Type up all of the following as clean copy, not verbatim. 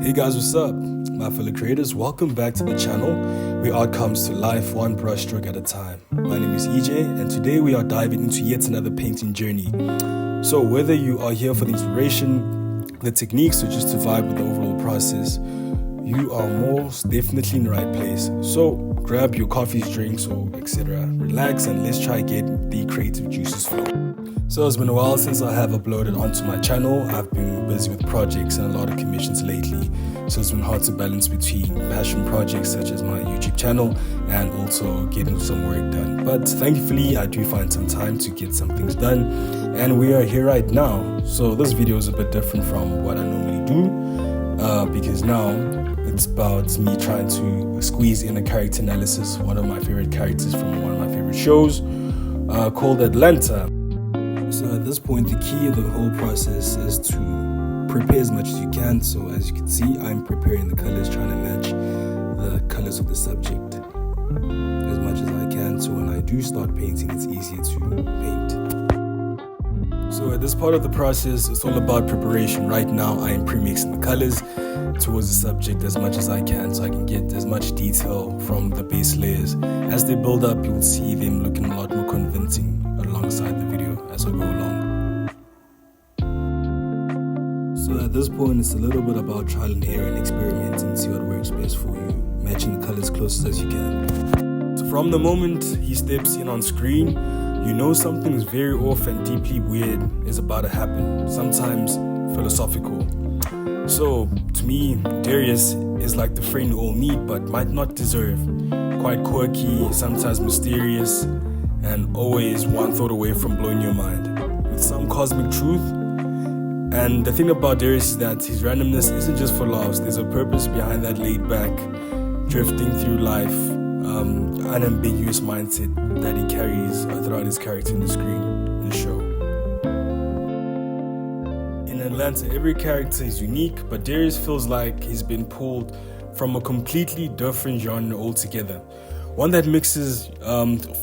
Hey guys, what's up? My fellow creators, welcome back to the channel where art comes to life one brushstroke at a time. My name is EJ and today we are diving into yet another painting journey. So whether you are here for the inspiration, the techniques, or just to vibe with the overall process, you are most definitely in the right place. So grab your coffees, drinks, or etc. Relax and let's try get the creative juices flowing. So it's been a while since I have uploaded onto my channel. I've been busy with projects and a lot of commissions lately, so it's been hard to balance between passion projects such as my YouTube channel and also getting some work done. But thankfully I do find some time to get some things done and we are here right now. So this video is a bit different from what I normally do because now it's about me trying to squeeze in a character analysis, one of my favorite characters from one of my favorite shows called Atlanta. So at this point, the key of the whole process is to prepare as much as you can. So as you can see, I'm preparing the colors, trying to match the colors of the subject as much as I can. So when I do start painting, it's easier to paint. So at this part of the process, it's all about preparation. Right now, I am pre-mixing the colors towards the subject as much as I can so I can get as much detail from the base layers. As they build up, you'll see them looking a lot more convincing alongside the video as I go along. So at this point, it's a little bit about trial and error and experimenting, see what works best for you, matching the colors closest as you can. So from the moment he steps in on screen, you know something is very off and deeply weird is about to happen, sometimes philosophical. So to me, Darius is like the friend we all need but might not deserve. Quite quirky, sometimes mysterious, and always one thought away from blowing your mind with some cosmic truth. And the thing about Darius is that his randomness isn't just for laughs. There's a purpose behind that laid back, drifting through life, unambiguous mindset that he carries throughout his character in the screen, in the show. In Atlanta, every character is unique, but Darius feels like he's been pulled from a completely different genre altogether. One that mixes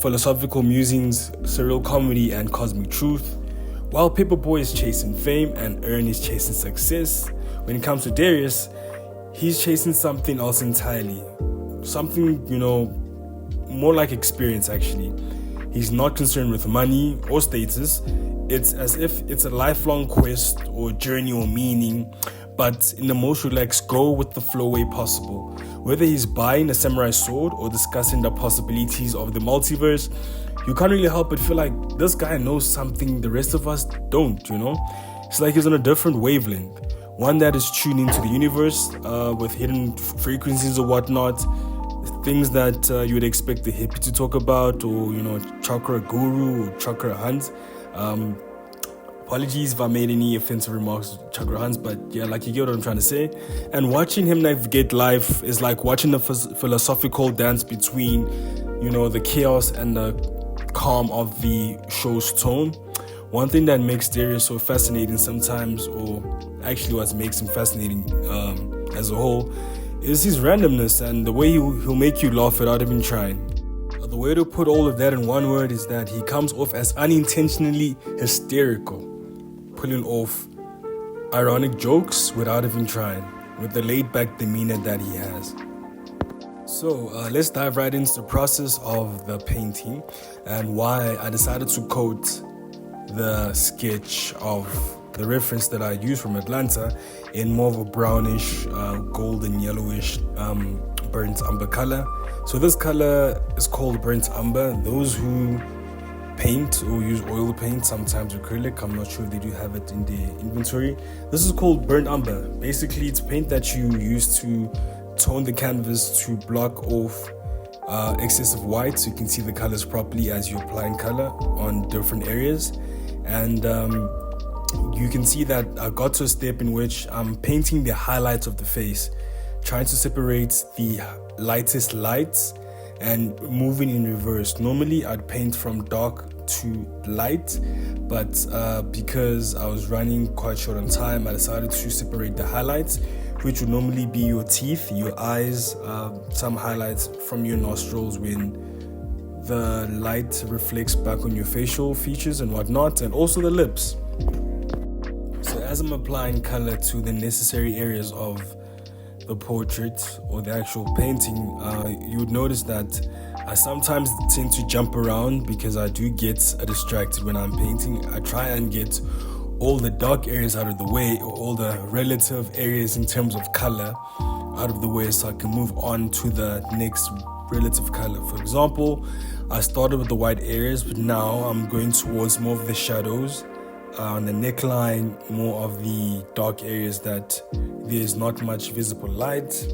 philosophical musings, surreal comedy, and cosmic truth. While Paperboy is chasing fame and Ern is chasing success, when it comes to Darius, he's chasing something else entirely. Something, more like experience actually. He's not concerned with money or status. It's as if it's a lifelong quest or journey or meaning, but in the most relaxed, go with the flow way possible. Whether he's buying a samurai sword or discussing the possibilities of the multiverse, you can't really help but feel like this guy knows something the rest of us don't, It's like he's on a different wavelength, one that is tuned into the universe with hidden frequencies or whatnot, things that you would expect the hippie to talk about, or, chakra guru or chakra hunt. Apologies if I made any offensive remarks to Chakra Hans, but yeah, like you get what I'm trying to say. And watching him navigate life is like watching the philosophical dance between, the chaos and the calm of the show's tone. One thing that makes Darius so fascinating sometimes, or actually what makes him fascinating as a whole, is his randomness and the way he'll make you laugh without even trying. The way to put all of that in one word is that he comes off as unintentionally hysterical, pulling off ironic jokes without even trying, with the laid-back demeanor that he has. So let's dive right into the process of the painting and why I decided to coat the sketch of the reference that I used from Atlanta in more of a brownish, golden yellowish, burnt umber color. So this color is called burnt umber. Those who paint or use oil paint, sometimes acrylic, I'm not sure if they do have it in the inventory. This is called burnt umber. Basically, it's paint that you use to tone the canvas to block off excessive white so you can see the colors properly as you're applying color on different areas. And you can see that I got to a step in which I'm painting the highlights of the face, trying to separate the lightest lights and moving in reverse. Normally I'd paint from dark to light, but because I was running quite short on time, I decided to separate the highlights, which would normally be your teeth, your eyes, some highlights from your nostrils when the light reflects back on your facial features and whatnot, and also the lips. So as I'm applying color to the necessary areas of the portrait or the actual painting, you would notice that I sometimes tend to jump around because I do get distracted when I'm painting. I try and get all the dark areas out of the way, or all the relative areas in terms of color out of the way, so I can move on to the next relative color. For example, I started with the white areas, but now I'm going towards more of the shadows on the neckline, more of the dark areas that there's not much visible light.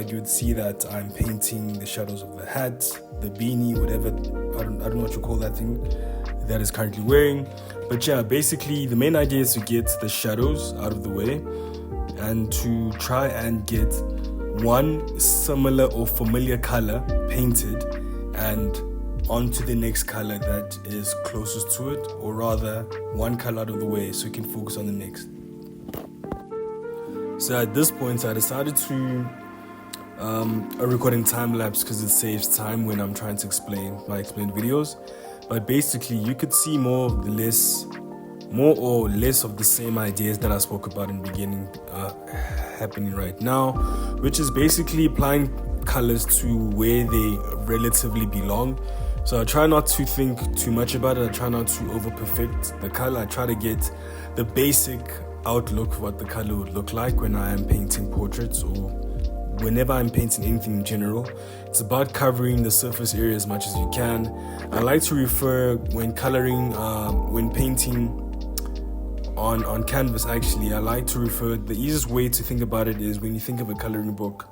You would see that I'm painting the shadows of the hat, the beanie, whatever, I don't know what you call that thing that is currently wearing. But yeah, basically the main idea is to get the shadows out of the way and to try and get one similar or familiar color painted and onto the next color that is closest to it, or rather one color out of the way so you can focus on the next. So at this point I decided to record in time lapse because it saves time when I'm trying to explain videos. But basically you could see more or less of the same ideas that I spoke about in the beginning happening right now, which is basically applying colors to where they relatively belong. So I try not to think too much about it. I try not to over perfect the color. I try to get the basic outlook of what the color would look like when I am painting portraits, or whenever I'm painting anything in general. It's about covering the surface area as much as you can. I like to refer when coloring, when painting on canvas, actually, I like to refer, the easiest way to think about it is when you think of a coloring book,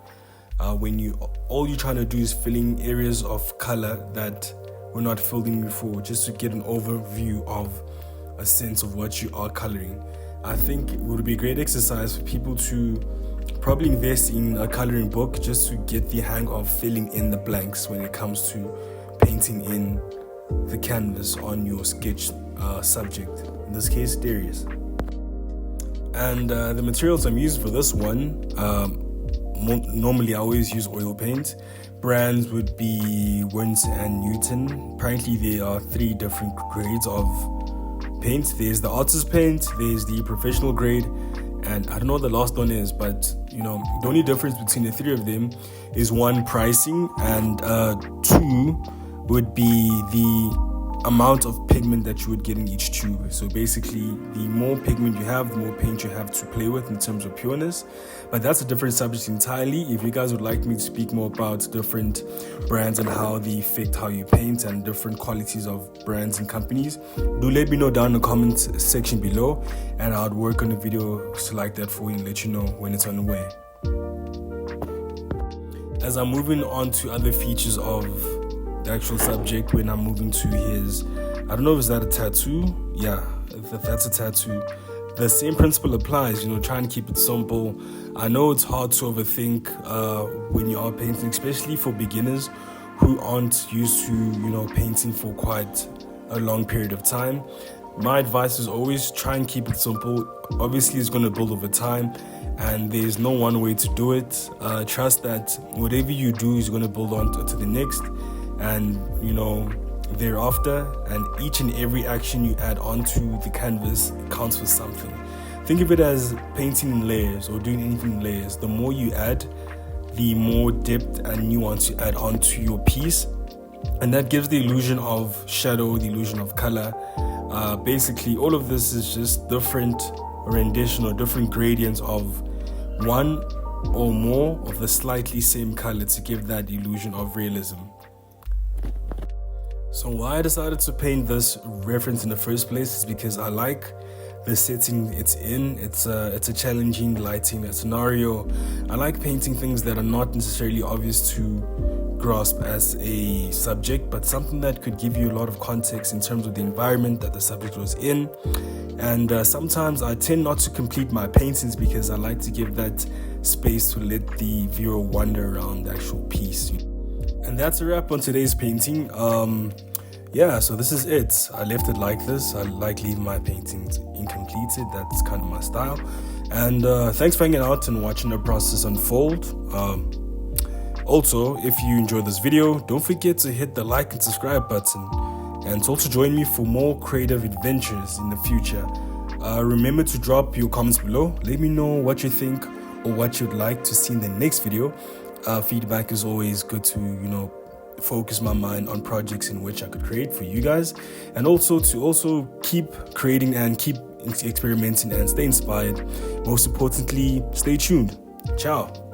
when all you're trying to do is filling areas of color that were not filled in before, just to get an overview of a sense of what you are coloring. I think it would be a great exercise for people to probably invest in a coloring book just to get the hang of filling in the blanks when it comes to painting in the canvas on your sketch subject, in this case Darius. And the materials I'm using for this one, normally I always use oil paint. Brands would be Wins and Newton. Apparently there are 3 different grades of paint. There's the artist paint, there's the professional grade, and I don't know what the last one is, but you know, the only difference between the 3 of them is 1, pricing, and 2 would be the amount of pigment that you would get in each tube. So basically, the more pigment you have, the more paint you have to play with in terms of pureness. But that's a different subject entirely. If you guys would like me to speak more about different brands and how they affect how you paint and different qualities of brands and companies, do let me know down in the comment section below, and I'll work on a video like that for you and let you know when it's on the way. As I'm moving on to other features of the actual subject, when I'm moving to his, I don't know if is that a tattoo? Yeah, if that's a tattoo. The same principle applies, try and keep it simple. I know it's hard to overthink when you are painting, especially for beginners who aren't used to, painting for quite a long period of time. My advice is always try and keep it simple. Obviously, it's going to build over time, and there's no one way to do it. Trust that whatever you do is going to build on to the next, and thereafter, and each and every action you add onto the canvas counts for something. Think of it as painting in layers or doing anything in layers. The more you add, the more depth and nuance you add onto your piece, and that gives the illusion of shadow, the illusion of color. Basically, all of this is just different rendition or different gradients of one or more of the slightly same color to give that illusion of realism. So why I decided to paint this reference in the first place is because I like the setting it's in. It's a challenging lighting scenario. I like painting things that are not necessarily obvious to grasp as a subject, but something that could give you a lot of context in terms of the environment that the subject was in. And sometimes I tend not to complete my paintings because I like to give that space to let the viewer wander around the actual piece. And that's a wrap on today's painting. So this is it. I left it like this. I like leaving my paintings incompleted. That's kind of my style. And thanks for hanging out and watching the process unfold. Also, if you enjoyed this video, don't forget to hit the like and subscribe button, and to also join me for more creative adventures in the future. Remember to drop your comments below. Let me know what you think or what you'd like to see in the next video. Feedback is always good to, focus my mind on projects in which I could create for you guys, and also to keep creating and keep experimenting and stay inspired. Most importantly, stay tuned. Ciao.